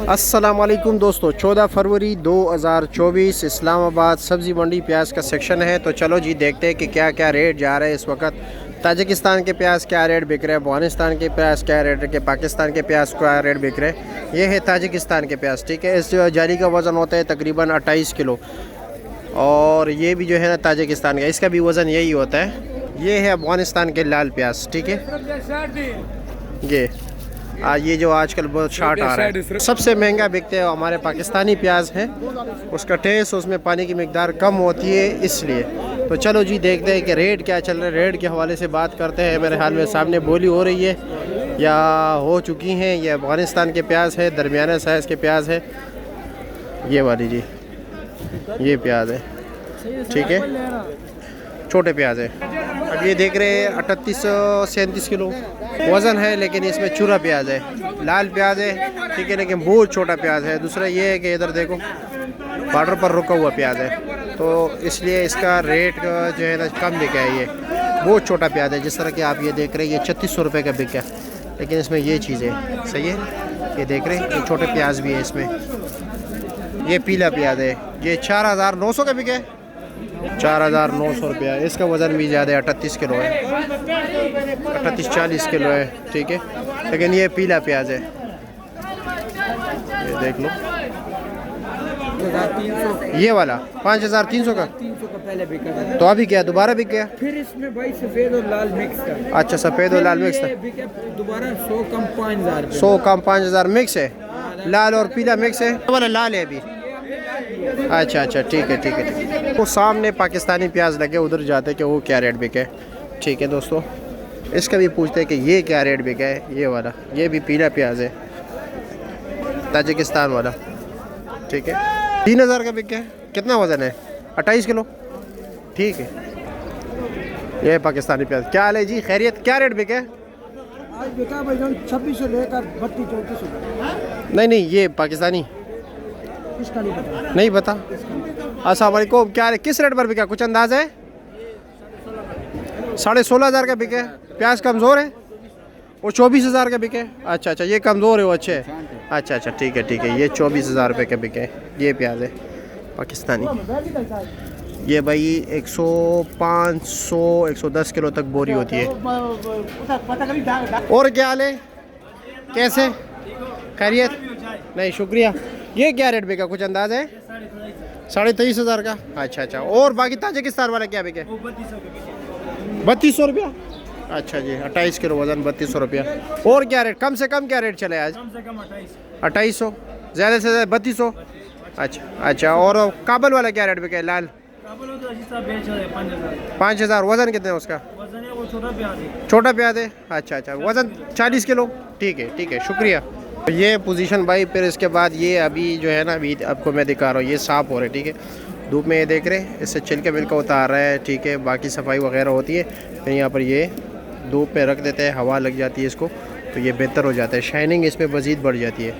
अस्सलाम वालेकुम दोस्तों, 14 फरवरी 2024 इस्लामाबाद सब्ज़ी मंडी प्याज का सेक्शन है। तो चलो जी देखते हैं कि क्या क्या रेट जा रहे हैं इस वक्त। ताजिकिस्तान के प्याज क्या रेट बिक रहे हैं, अफगानिस्तान के प्याज क्या रेट है, पाकिस्तान के प्याज क्या रेट बिक रहे हैं। ये है ताजिकिस्तान के प्याज, ठीक है। इस जाली का वज़न होता है तकरीबन 28 किलो। और ये भी जो है ना ताजिकिस्तान का, इसका भी वज़न यही होता है। ये है अफगानिस्तान के लाल प्याज, ठीक है। ये जो आजकल बहुत शार्ट आ रहा है, सबसे महंगा बिकते हैं हमारे पाकिस्तानी प्याज है। उसका टेस्ट, उसमें पानी की मिकदार कम होती है, इसलिए। तो चलो जी देखते हैं कि रेट क्या चल रहा है। रेट के हवाले से बात करते हैं। मेरे हाल में सामने बोली हो रही है या हो चुकी हैं। ये अफगानिस्तान के प्याज है, दरमियाना साइज़ के प्याज है। ये वाली जी, ये प्याज है, ठीक है, छोटे प्याज है। अब ये देख रहे हैं 3837 किलो वज़न है, लेकिन इसमें चूरा प्याज है, लाल प्याज है, ठीक है, लेकिन बहुत छोटा प्याज है। दूसरा ये है कि इधर देखो बॉर्डर पर रुका हुआ प्याज है, तो इसलिए इसका रेट जो है ना कम बिका है। ये बहुत छोटा प्याज है, जिस तरह कि आप ये देख रहे हैं, ये 3600 रुपये का बिका है, लेकिन इसमें ये चीज़ है, सही है। ये देख रहे हैं, ये छोटे प्याज भी है इसमें। ये पीला प्याज है, ये 4900 का बिका है, 4900 रुपया। इसका वज़न भी ज़्यादा है, 38 किलो है, 38-40 किलो है, ठीक है, लेकिन ये पीला प्याज है। ये देख लो, ये वाला 5300 का पहले बिका था, तो अभी क्या दोबारा बिक गया। फिर इसमें भाई सफ़ेद और लाल मिक्स का। अच्छा, सफ़ेद और लाल मिक्स था, दोबारा 100 कम 5000, 100 कम 5000 मिक्स है। लाल और पीला मिक्स है, वाला लाल है अभी। अच्छा अच्छा, ठीक है ठीक है ठीक है। वो सामने पाकिस्तानी प्याज लगे, उधर जाते कि वो क्या रेट बिके, ठीक है दोस्तों। इसका भी पूछते हैं कि ये क्या रेट बिका है। ये वाला, ये भी पीला प्याज है, ताजिकिस्तान वाला, ठीक है, 3000 का बिका है। कितना वज़न है? 28 किलो, ठीक है। ये पाकिस्तानी प्याज। क्या हाल है जी, खैरियत? क्या रेट बिका है? आज बिका भाई 2600 लेकर 32-34। नहीं, ये पाकिस्तानी इसका नहीं पता, नहीं पता। अस्सलाम वालेकुम, क्या किस रेट पर बिका, कुछ अंदाज़ है? 16,500 का बिके। प्याज कमज़ोर है, वो 24,000 का बिके। अच्छा अच्छा, ये कमज़ोर है, वो अच्छे है। अच्छा अच्छा, ठीक है ठीक है। ये 24,000 रुपये का बिके। ये प्याज है पाकिस्तानी। ये भाई 100-500 110 किलो तक बोरी होती है। और क्या हाल है, कैसे, खैरियत? नहीं, शुक्रिया। ये क्या रेट बिका, कुछ अंदाज है? 23,500 का। अच्छा अच्छा। और बाकी ताजिकिस्तान वाला क्या बिके? 3200 रुपया। अच्छा जी, 28 किलो वज़न, 3200 रुपया। और क्या रेट, कम से कम क्या रेट चले आज? 2800, ज़्यादा से ज़्यादा 3200। अच्छा अच्छा। और काबल वाला क्या रेट बिका है, लाल? 5000। वज़न कितने है उसका? छोटा प्याज है। अच्छा अच्छा, वज़न 40 किलो, ठीक है ठीक है, शुक्रिया। ये पोजीशन भाई। फिर इसके बाद ये अभी जो है ना, अभी आपको मैं दिखा रहा हूँ, ये साफ़ हो रहा है, ठीक है। धूप में ये देख रहे हैं, इससे छिलके मिलकर उतार रहा है, ठीक है। बाकी सफाई वगैरह होती है, फिर यहाँ पर ये धूप में रख देते हैं, हवा लग जाती है इसको, तो ये बेहतर हो जाता है, शाइनिंग इसमें मज़ीद बढ़ जाती है।